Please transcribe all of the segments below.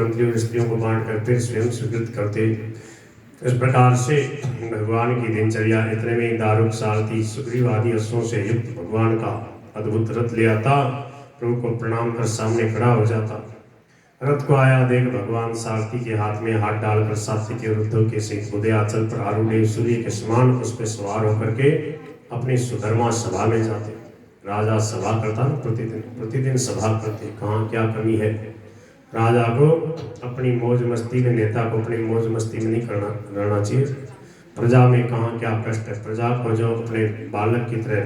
मंत्रियों स्त्रियों को बांट कर फिर स्वयं स्वीकृत करते। इस प्रकार से भगवान की दिनचर्या। इतने में दारुक सारथी सुग्रीव आदि अश्वों से युक्त भगवान का अद्भुत रथ ले आता, प्रभु को प्रणाम कर सामने खड़ा हो जाता। रथ को आया देख भगवान सारथी के हाथ में हाथ डालकर सात्विक और उद्धव के सहित उदयाचल पर आरूढ़ सूर्य के समान उस पर सवार होकर के अपनी सुधर्मा सभा में जाते। राजा सभा करता, प्रतिदिन सभा करते, कहाँ क्या कमी है। राजा को अपनी मौज मस्ती में, नेता को अपनी मौज मस्ती में नहीं रहना चाहिए। प्रजा में कहाँ क्या कष्ट है। प्रजा को जो अपने बालक की तरह,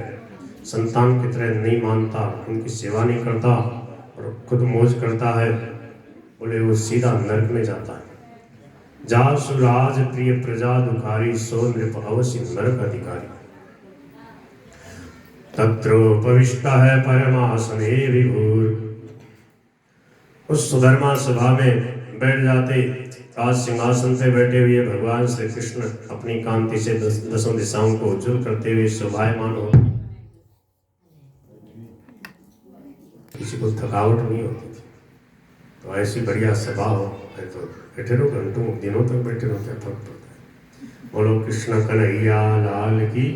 संतान की तरह नहीं मानता, उनकी सेवा नहीं करता और खुद मौज करता है, बोले वो सीधा नरक में जाता है। जा सुराज प्रिय प्रजा दुखारी, सो नृप अवश्य नरक अधिकारी। तत्रोपविष्ट है परमासने विभूर। उस सुधर्मा सभा में बैठ जाते। आज सिंहासन पे बैठे हुए भगवान श्री कृष्ण अपनी कांति से दसों दिशाओं को उज्जवल करते हुए शोभायमान हो। किसी को थकावट नहीं होती थी। तो ऐसी बढ़िया सभा हो तो बैठे रहो, घंटों दिनों तक बैठे रहो, क्या फर्क पड़ता है। बोलो कृष्ण कन्हैया लाल की।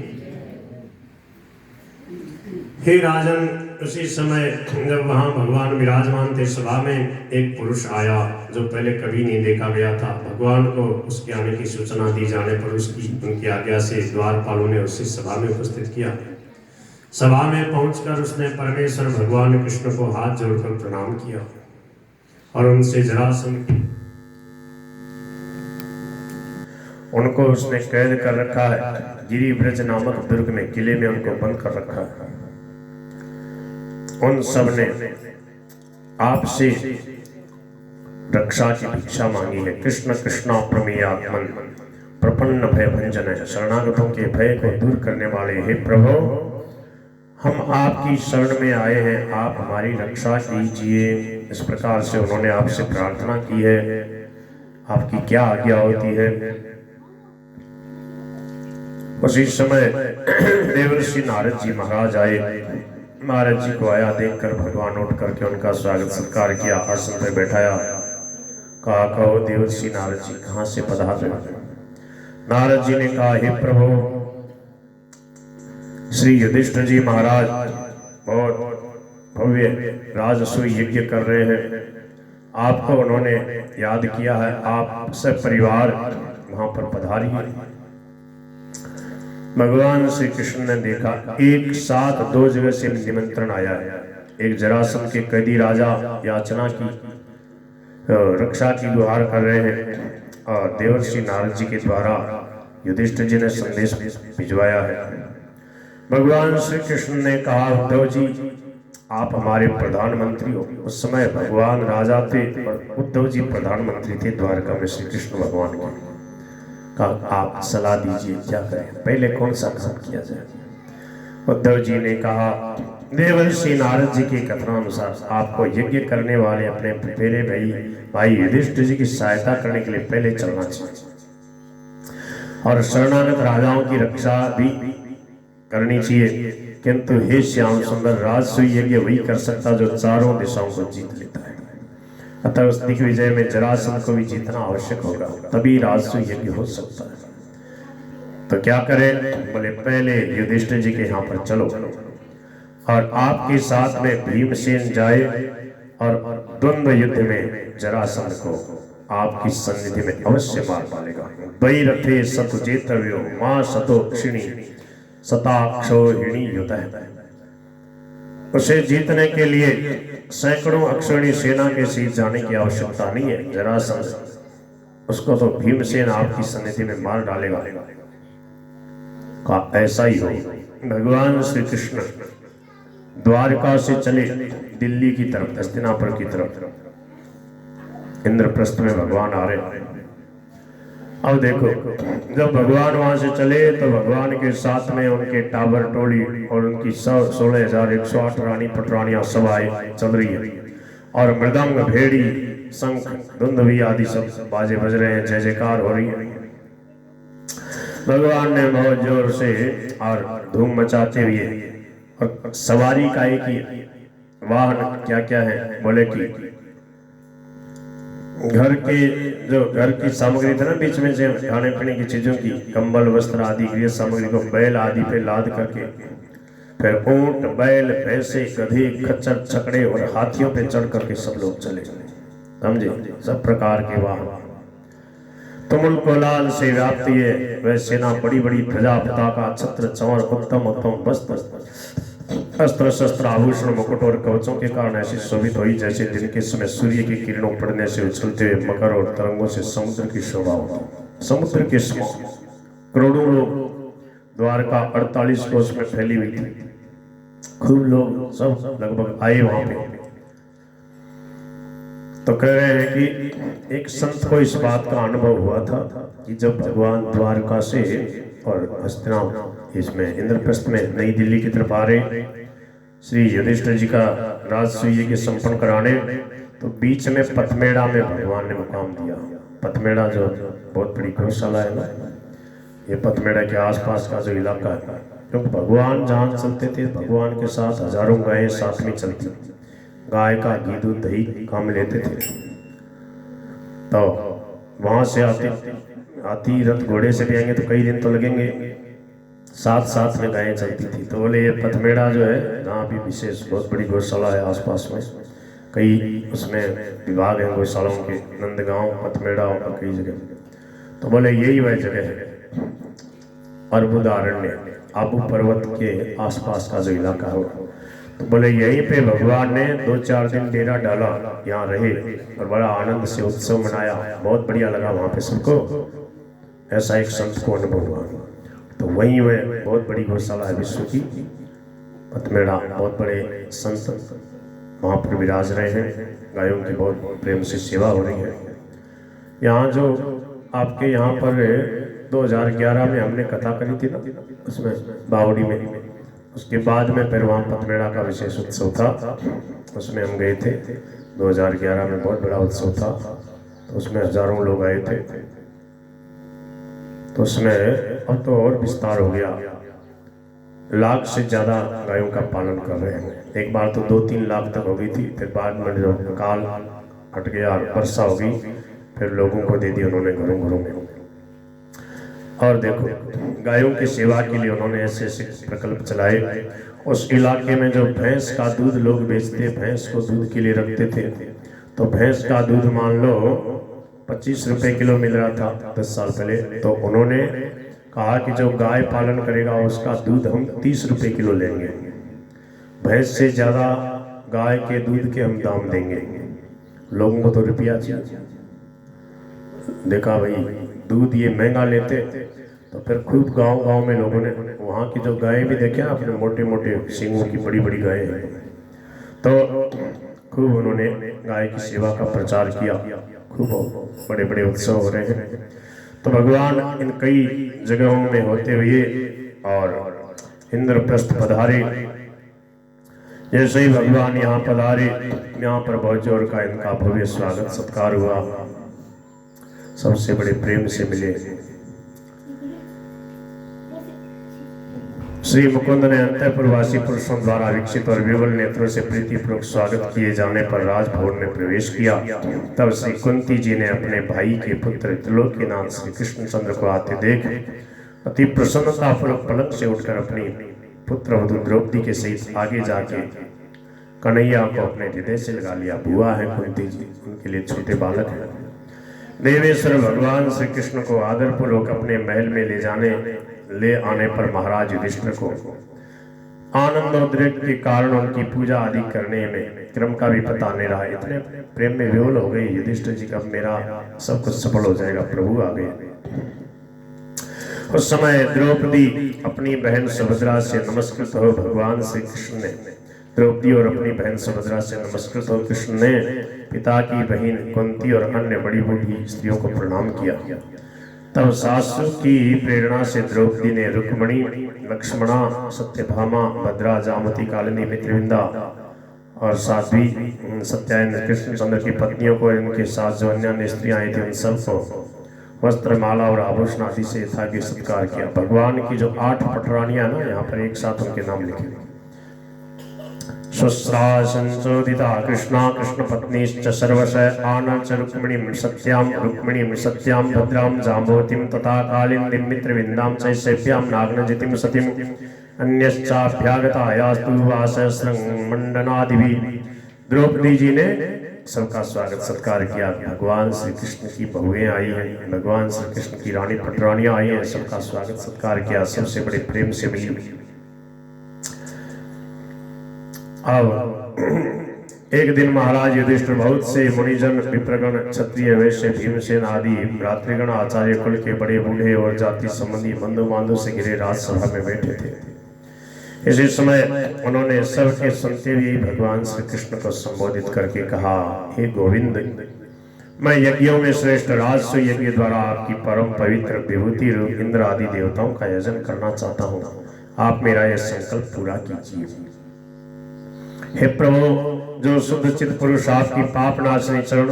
हे राजन, उसी समय जब वहाँ भगवान विराजमान थे सभा में, एक पुरुष आया जो पहले कभी नहीं देखा गया था। भगवान को उसके आने की सूचना दी जाने पर उनकी आज्ञा से द्वारपालों ने उसी सभा में उपस्थित किया। सभा में पहुंचकर उसने परमेश्वर भगवान कृष्ण को हाथ जोड़कर प्रणाम किया और उनसे जरासंध उनको उसने कैद कर रखा है। गिरिब्रज नामक दुर्ग में, किले में उनको बंद कर रखा है। उन सब ने आपसे रक्षा की भिक्षा मांगी है। कृष्ण कृष्णा प्रमेयात्मन प्रपन्न भय भंजन है। शरणागतों के भय को दूर करने वाले हे प्रभु, हम आपकी शरण में आए हैं, आप हमारी रक्षा कीजिए। इस प्रकार से उन्होंने आपसे प्रार्थना की है। आपकी क्या आज्ञा होती है। उसी समय देवर्षि नारद जी महाराज आए। महाराज जी को आया देखकर भगवान उठ करके उनका स्वागत सत्कार किया, आसन पर बैठाया। कहा, कहो देवर्षि नारद जी कहाँ से पधारे। नारद जी ने कहा, हे प्रभु, श्री युधिष्ठिर जी महाराज बहुत भव्य राजसूय यज्ञ कर रहे हैं। आपको उन्होंने याद किया है, आप सब परिवार वहां पर पधारिए। भगवान श्री कृष्ण ने देखा एक साथ दो जगह से निमंत्रण आया है। एक जरासंध के कैदी राजा याचना की रक्षा की गुहार कर रहे हैं और देवर्षि नारद जी के द्वारा युधिष्ठिर जी ने संदेश भिजवाया है। भगवान श्री कृष्ण ने कहा, उद्धव जी आप हमारे प्रधानमंत्री हो। उस समय भगवान राजा थे और उद्धव जी प्रधानमंत्री थे द्वारका में श्री कृष्ण भगवान के। आप सलाह दीजिए क्या करें, पहले कौन सा काम किया जाए। उद्धव जी ने कहा, देवर्षि नारद जी के कथनानुसार आपको यज्ञ करने वाले अपने फेरे भाई युधिष्ठिर जी की सहायता करने के लिए पहले चलना चाहिए और शरणागत राजाओं की रक्षा भी करनी चाहिए। किंतु हे श्याम सुंदर, राजसूय यज्ञ वही कर सकता जो चारों दिशाओं को जीत लेता है। अतः उस दिग्विजय में जरासंध को भी जीतना आवश्यक होगा, तभी राजसूय यज्ञ हो सकता है। तो क्या करें। बोले पहले युधिष्ठिर जी के यहाँ पर चलो और आपके साथ में भीमसेन जाए और द्वंद्व युद्ध में जरासंध को आपकी सन्निधि में अवश्य मार डालेगा। द्वै रथे सतुजेतव्यो मां सतोक्षिणी सताक्षोहिणी युतः। उसे जीतने के लिए सैकड़ों अक्षौणी सेना के साथ जाने की आवश्यकता नहीं है। जरासंध उसको तो भीमसेन आपकी सन्निधि में मार डालेगा। का ऐसा ही हो। भगवान श्री कृष्ण द्वारका से चले दिल्ली की तरफ, हस्तिनापुर की तरफ। इंद्रप्रस्थ में भगवान आ रहे हैं। अब देखो, जब भगवान वहां से चले तो भगवान के साथ में उनके टाबर टोली और उनकी 16,108 रानी पटरानियां सभाएं चल रही है और मृदंग भेड़ी शंख धुंधवी आदि सब बाजे बज रहे हैं, जय जयकार हो रही है। भगवान ने बहुत जोर से और धूम मचाते हुए, और सवारी का एक ही वाहन क्या क्या है। बोले कि घर के जो घर की सामग्री थी ना, बीच में से खाने पीने की चीजों की, कंबल वस्त्र आदि गृह सामग्री को बैल आदि पे लाद करके फिर ऊंट बैल भैंसे गधे खच्चर छकड़े और हाथियों पे चढ़ करके सब लोग चले, समझे, सब प्रकार के वाहन तुमुल कोलाल से व्याप्ति है। वह सेना बड़ी बड़ी ध्वजा पताका छत्र चंवर उत्तम उत्तम वस्त्र अस्त्र शस्त्र आभूषण मुकुट और कवचों के कारण ऐसी शोभित हुई जैसे दिन के समय सूर्य की किरणों पड़ने से उछलते हुए मकर और तरंगों से समुद्र की शोभा होती। समुद्र के समान करोड़ों लोग द्वारका 48 कोस में फैली हुई थी। खूब लोग सब लगभग आए वहां पे। तो कह रहे हैं कि एक संत को इस बात का अनुभव हुआ था कि जब भगवान द्वारका से और हस्तिनापुर इसमें इंद्रप्रस्थ में नई दिल्ली की तरफ आ रहे श्री युधिष्ठिर जी का राजसूय के संपन्न कराने, तो बीच में पथमेड़ा में भगवान ने मुकाम दिया। पथमेड़ा जो बहुत बड़ी गौशाला है ना, ये पथमेड़ा के आसपास का जो इलाका है, क्योंकि भगवान जहाँ चलते थे भगवान के साथ हजारों गायें साथ में चलती, गाय का घी दूध दही काम लेते थे। तो वहां से आती रथ घोड़े से भी आएंगे तो कई दिन तो लगेंगे, साथ साथ में गायें चलती थी। तो बोले ये पथमेड़ा जो है, जहाँ भी विशेष बहुत बड़ी गौशाला है आसपास में, कई उसमें विभाग हैं गौशालाओं के, नंदगांव पथमेड़ा और कई जगह। तो बोले यही वह जगह है अर्बुदारण्य, आबू पर्वत के आसपास का जो इलाका हो। तो बोले यहीं पे भगवान ने 2-4 दिन डेरा डाला, यहाँ रहे और बड़ा आनंद से उत्सव मनाया। बहुत बढ़िया लगा वहाँ पे सबको, ऐसा एक संत को अनुभव हुआ। तो वहीं वह बहुत बड़ी गौशाला है विश्व की पथमेड़ा, बहुत बड़े संत वहाँ पर विराज रहे हैं, गायों की बहुत प्रेम से सेवा हो रही है। यहाँ जो आपके यहाँ पर 2011 में हमने कथा करी थी ना, उसमें बावड़ी में, उसके बाद में फिर वहाँ पथमेड़ा का विशेष उत्सव था, उसमें हम गए थे 2011 में, बहुत बड़ा उत्सव था। तो उसमें हजारों लोग आए थे। तो उसमें अब तो और विस्तार हो गया, 1 लाख से ज़्यादा गायों का पालन कर रहे हैं। एक बार तो 2-3 लाख तक हो गई थी, फिर बाद में जो काल हट गया, वर्षा हो गई, फिर लोगों को दे दी उन्होंने घरों घरों में। और देखो गायों की सेवा के लिए उन्होंने ऐसे ऐसे प्रकल्प चलाए। उस इलाके में जो भैंस का दूध लोग बेचते, भैंस को दूध के लिए रखते थे, तो भैंस का दूध मान लो 25 रुपए किलो मिल रहा था 10 साल पहले। तो उन्होंने कहा कि जो गाय पालन करेगा उसका दूध हम 30 रुपए किलो लेंगे, भैंस से ज़्यादा गाय के दूध के हम दाम देंगे। लोगों को तो रुपया चाहिए। देखा भाई दूध ये महंगा लेते, तो फिर खूब गांव-गांव में लोगों ने वहाँ की जो गायें भी देखे ना, अपने मोटे मोटे सींगों की बड़ी बड़ी गायें हैं, तो खूब उन्होंने गाय की सेवा का प्रचार किया। खूब बड़े बड़े उत्सव हो रहे हैं। तो भगवान इन कई जगहों में होते हुए और इंद्रप्रस्थ पधारे। जैसे ही भगवान यहाँ पधारे, यहाँ पर बहुत जोर का इनका भव्य स्वागत सत्कार हुआ, सबसे बड़े प्रेम से मिले। श्री मुकुंद ने अंतःपुरवासी पुरुषों द्वारा विकसित और विवल नेत्रों से प्रीतिपूर्वक स्वागत किए जाने पर राजभवन में प्रवेश किया। तब श्री कुंती जी ने अपने भाई के पुत्र त्रिलोकीनाथ श्री कृष्णचंद्र को आते देख अति प्रसन्नतापूर्वक पलंग से उठकर अपनी पुत्र वधू द्रौपदी के सहित आगे जाके कन्हैया को अपने हृदय से लगा लिया। बुआ है कुंती जी, उनके लिए छोटे बालक हैं। देवेश्वर भगवान श्री कृष्ण को आदरपूर्वक अपने महल में ले आने पर महाराज युधिष्ठिर को आनंदोद्रेक के कारण उनकी पूजा आदि करने में क्रम का भी पता नहीं रहा। इतने प्रेम में विवल हो गई युधिष्ठिर जी का, मेरा सब कुछ सफल हो जाएगा, प्रभु आ गए। उस समय द्रौपदी अपनी बहन सुभद्रा से नमस्कृत हो भगवान श्री कृष्ण ने द्रौपदी और अपनी बहन सुभद्रा से नमस्कृत हो कृष्ण ने पिता की बहन कुंती और अन्य बड़ी बूढ़ी स्त्रियों को प्रणाम किया। तब सासू की प्रेरणा से द्रौपदी ने रुक्मणी, लक्ष्मणा, सत्यभामा, भद्रा, जामती, कालिनी, मित्रविंदा और साध्वी, सत्यायन, कृष्णचंद्र की पत्नियों को, इनके साथ जो अन्य स्त्रियां आई थी उन सबको वस्त्र, माला और आभूषण आदि से यथाग्य सत्कार किया। भगवान की जो 8 पटरानियां ना, यहाँ पर एक साथ उनके नाम लिखे, स्वस्रा संशोधिता कृष्णा कृष्णपत्नीश्च सर्वश आनंद च रुक्मिणीं सत्यां भद्रां जाम्बवतीं तथा कालिन्दीं मित्रविन्दां च शैव्यां नागनजितिं सतीम् अन्यश्चाभ्यागतायास्तु वासहस्रं मंडनादिभिः। द्रौपदी जी ने सबका स्वागत सत्कार किया। भगवान श्री कृष्ण की बहुएं आई हैं, भगवान श्री कृष्ण की रानी पटरानियां आई हैं, सबका स्वागत सत्कार किया, सबसे बड़े प्रेम से मिली। अब एक दिन महाराज युधिष्ठिर बहुत से मुनिजन विप्रगण क्षत्रिय वैश्य भीमसेन आदि भ्रातृगण आचार्य कुल के बड़े बूढ़े और जाति संबंधी बंधु बांधव से घिरे राजसभा में बैठे थे। इसी समय उन्होंने सबके सुनते हुए भगवान श्री कृष्ण को संबोधित करके कहा, हे गोविंद, मैं यज्ञों में श्रेष्ठ राजस्व यज्ञ द्वारा आपकी परम पवित्र विभूति रूप इंद्र आदि देवताओं का यजन करना चाहता हूँ। आप मेरा यह संकल्प पूरा कीजिए। हे प्रभु, जो शुद्ध चित्त पुरुष आपकी पाप नाशनी चरण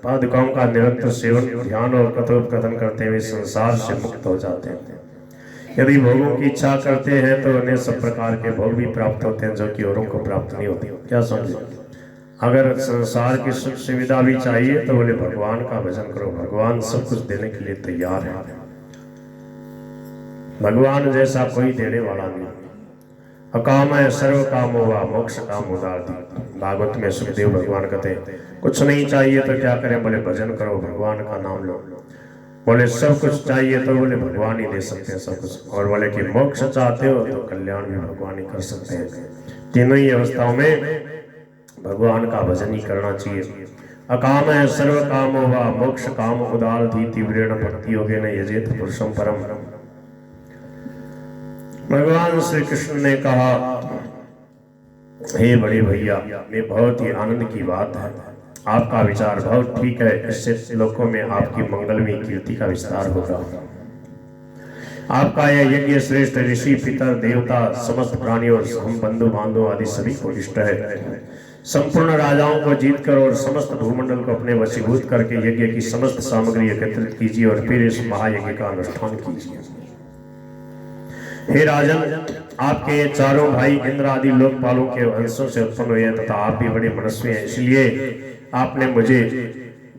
पादुकाओं का निरंतर सेवन ध्यान और कथोपकथन करते हुए संसार से मुक्त हो जाते हैं। यदि भोगों की इच्छा करते हैं तो उन्हें सब प्रकार के भोग भी प्राप्त होते हैं जो कि औरों को प्राप्त नहीं होती। क्या समझे? अगर संसार की सुख सुविधा भी चाहिए तो बोले भगवान का भजन करो, भगवान सब कुछ देने के लिए तैयार है। भगवान जैसा कोई देने वाला नहीं। अकाम है सर्व काम हुआ मोक्ष काम उदार दी। भागवत में सुखदेव भगवान कहते हैं कुछ नहीं चाहिए तो क्या करें? बोले भजन करो, भगवान का नाम लो। बोले सब कुछ चाहिए तो बोले भगवान ही दे सकते हैं सब कुछ। और बोले कि मोक्ष चाहते हो तो कल्याण भी भगवान ही कर सकते हैं। तीनों ही अवस्थाओं में भगवान का भजन ही करना चाहिए। अकाम है सर्व काम हुआ मोक्ष काम उदार धी तीव्रेण भक्ति योगे न यजेत पुरुषम परम। भगवान श्री कृष्ण ने कहा, हे बड़े भैया, ये बहुत ही आनंद की बात है, आपका विचार बहुत ठीक है। इससे लोकों में आपकी मंगलमयी कीर्ति का विस्तार होगा। आपका यह यज्ञ श्रेष्ठ ऋषि पितर देवता समस्त प्राणी और हम बंधु बांधव आदि सभी को इष्ट है। संपूर्ण राजाओं को जीतकर और समस्त भूमंडल को अपने वशीभूत करके यज्ञ की समस्त सामग्री एकत्रित कीजिए और फिर इस महायज्ञ का अनुष्ठान कीजिए। हे राजन, आपके चारों भाई इंद्र आदि लोकपालों के वंशों से उत्पन्न हुए तथा आप भी बड़े मनस्वी हैं, इसलिए आपने मुझे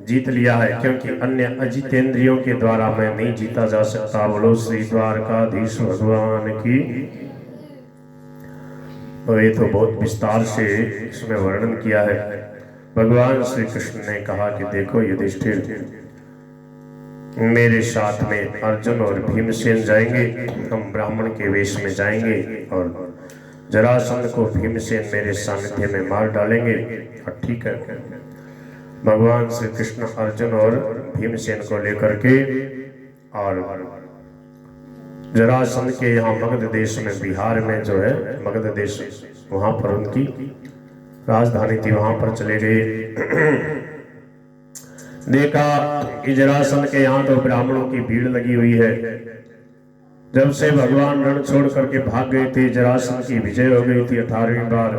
जीत लिया है, क्योंकि अन्य अजितेंद्रियों के द्वारा मैं नहीं जीता जा सकता। बोलो श्री द्वारकाधीश भगवान की। तो ये तो बहुत विस्तार से इसमें वर्णन किया है। भगवान श्री कृष्ण ने कहा कि देखो युधिष्ठिर, मेरे साथ में अर्जुन और भीमसेन जाएंगे, हम ब्राह्मण के वेश में जाएंगे और जरासंध को भीमसेन मेरे सानिध्य में मार डालेंगे। और ठीक है, भगवान श्री कृष्ण अर्जुन और भीमसेन को लेकर के और जरासंध के यहाँ मगध देश में, बिहार में जो है मगध देश, वहां पर उनकी राजधानी थी, वहां पर चले गए। देखा कि जरासंध के यहाँ तो ब्राह्मणों की भीड़ लगी हुई है। जब से भगवान रण छोड़ करके भाग गए थे, जरासंध की विजय हो गई थी 18वीं बार,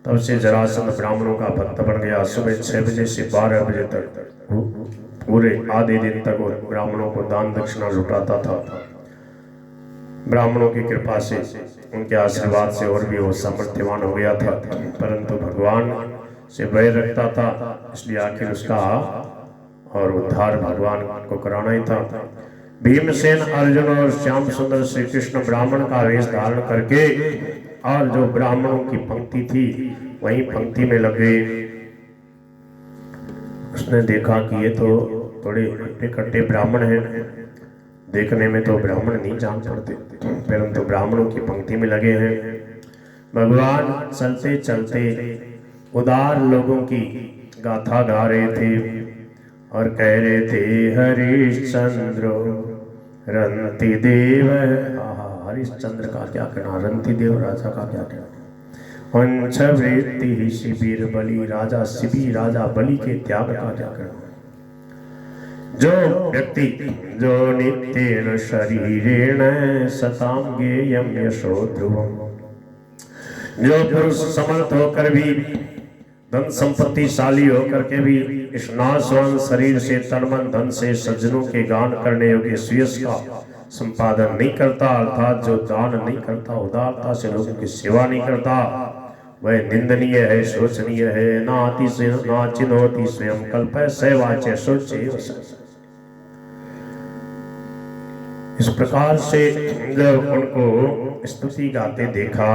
तब से जरासंध ब्राह्मणों का भक्त बन गया। सुबह 6 बजे से 12 बजे तक पूरे आधे दिन तक वो ब्राह्मणों को दान दक्षिणा लुटाता था। ब्राह्मणों की कृपा से, उनके आशीर्वाद से और भी वो सामर्थ्यवान हो गया था, परंतु भगवान से वैर रखता था, इसलिए आखिर उसका और उद्धार भगवान को कराना ही था। भीमसेन अर्जुन और श्याम सुंदर श्री कृष्ण ब्राह्मण का वेश धारण करके और जो ब्राह्मणों की पंक्ति थी वहीं पंक्ति में लग गए। उसने देखा कि ये तो थोड़े हट्टे कट्टे ब्राह्मण हैं, देखने में तो ब्राह्मण नहीं जान पड़ते, परंतु ब्राह्मणों की पंक्ति में लगे हैं। भगवान चलते चलते उदार लोगों की गाथा गा रहे थे और कह रहे थे, हरिश्चंद्र रंति देव। हरिश्चंद्र का क्या कहना, रंति देव राजा का क्या कहना, वंश वृत्ति शिविर बलि राजा, शिबी राजा बलि के त्याग का क्या कहना। जो व्यक्ति जो नित्येन शरीरेण सताम गेयम यशो ध्रुवम, जो पुरुष समर्थ होकर भी, धन संपत्तिशाली होकर के भी इस नाशवान शरीर से, तन मन धन से सज्जनों के गान करने योग्य सुयश का संपादन नहीं करता, अर्थात जो दान नहीं करता, उदारता से लोगों की सेवा नहीं करता, वह निंदनीय है, शोचनीय है। नाति से ना चिन्होति स्वयं कल्प सैवाचे सोचे। इस प्रकार से जब उनको स्तुति गाते देखा